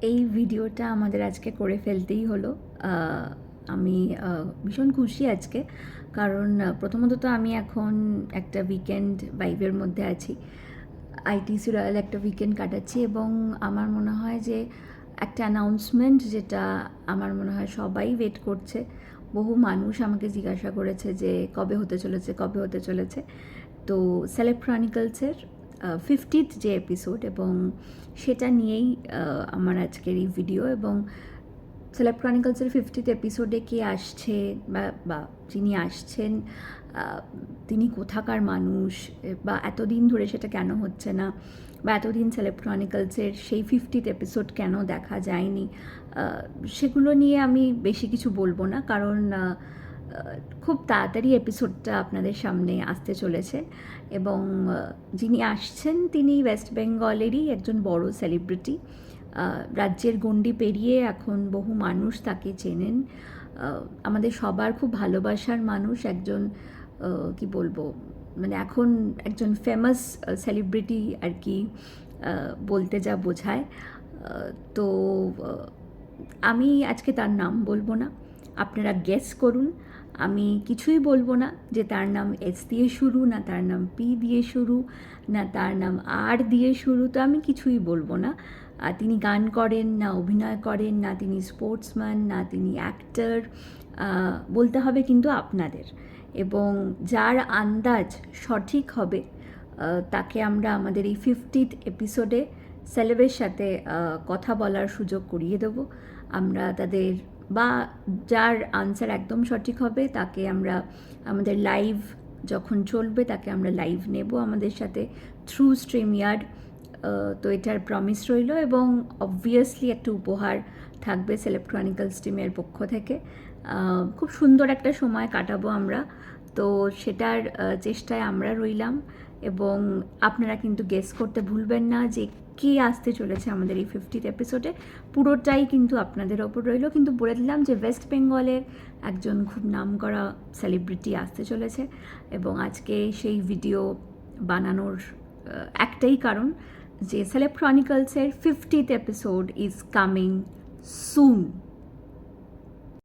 এই ভিডিওটা আমাদের আজকে করে ফেলতেই হলো। আমি ভীষণ খুশি আজকে, কারণ প্রথমত তো আমি এখন একটা উইকেন্ড ভাইবের মধ্যে আছি। আইটিসি রয়্যাল একটা উইকেন্ড কাটাচ্ছি এবং আমার মনে হয় যে একটা অ্যানাউন্সমেন্ট, যেটা আমার মনে হয় সবাই ওয়েট করছে। বহু মানুষ আমাকে জিজ্ঞাসা করেছে যে কবে হতে চলেছে, কবে হতে চলেছে। তো সেলেব ক্রনিকলসের 50th যে এপিসোড, এবং সেটা নিয়েই আমার আজকের এই ভিডিও। এবং সেলেব ক্রনিকলসের 50th এপিসোডে কে আসছে বা যিনি আসছেন, তিনি কোথাকার মানুষ, বা এতদিন ধরে সেটা কেন হচ্ছে না, বা এতদিন সেলেব ক্রনিকলসের সেই 50th এপিসোড কেন দেখা যায়নি, সেগুলো নিয়ে আমি বেশি কিছু বলবো না, কারণ খুব তাড়াতাড়ি এপিসোডটা আপনাদের সামনে আসতে চলেছে। এবং যিনি আসছেন তিনি ওয়েস্ট বেঙ্গলেরই একজন বড় সেলিব্রিটি। রাজ্যের গণ্ডি পেরিয়ে এখন বহু মানুষ তাকে চেনেন। আমাদের সবার খুব ভালোবাসার মানুষ, একজন কি বলবো, মানে এখন একজন ফেমাস সেলিব্রিটি আর কি, বলতে যা বোঝায়। তো আমি আজকে তার নাম বলবো না, আপনারা গেস করুন। আমি কিছুই বলবো না যে তার নাম এস দিয়ে শুরু, না তার নাম পি দিয়ে শুরু, না তার নাম আর দিয়ে শুরু। তো আমি কিছুই বলবো না। তিনি গান করেন না অভিনয় করেন, না তিনি স্পোর্টসম্যান, না তিনি অ্যাক্টর, বলতে হবে কিন্তু আপনাদের। এবং যার আন্দাজ সঠিক হবে তাকে আমরা আমাদের এই 50th এপিসোডে সেলেবের সাথে কথা বলার সুযোগ করিয়ে দেব। আমরা তাদের, বা যার আনসার একদম সঠিক হবে তাকে আমরা আমাদের লাইভ যখন চলবে তাকে আমরা লাইভ নেব আমাদের সাথে থ্রু স্ট্রিমইয়ার্ড। তো এটার প্রমিস রইল, এবং অবভিয়াসলি একটা উপহার থাকবে সেলেব ক্রনিকলস টিমের পক্ষ থেকে। খুব সুন্দর একটা সময় কাটাবো আমরা, তো সেটার চেষ্টায় আমরা রইলাম। এবং আপনারা কিন্তু গেস করতে ভুলবেন না যে কে আসতে চলেছে আমাদের এই 50th এপিসোডে। পুরোটাই কিন্তু আপনাদের ওপর রইল, কিন্তু বলে দিলাম যে ওয়েস্ট বেঙ্গলের একজন খুব নামকরা সেলিব্রিটি আসতে চলেছে। এবং আজকে সেই ভিডিও বানানোর একটাই কারণ, যে সেলেব ক্রনিকলসের 50th episode is coming soon.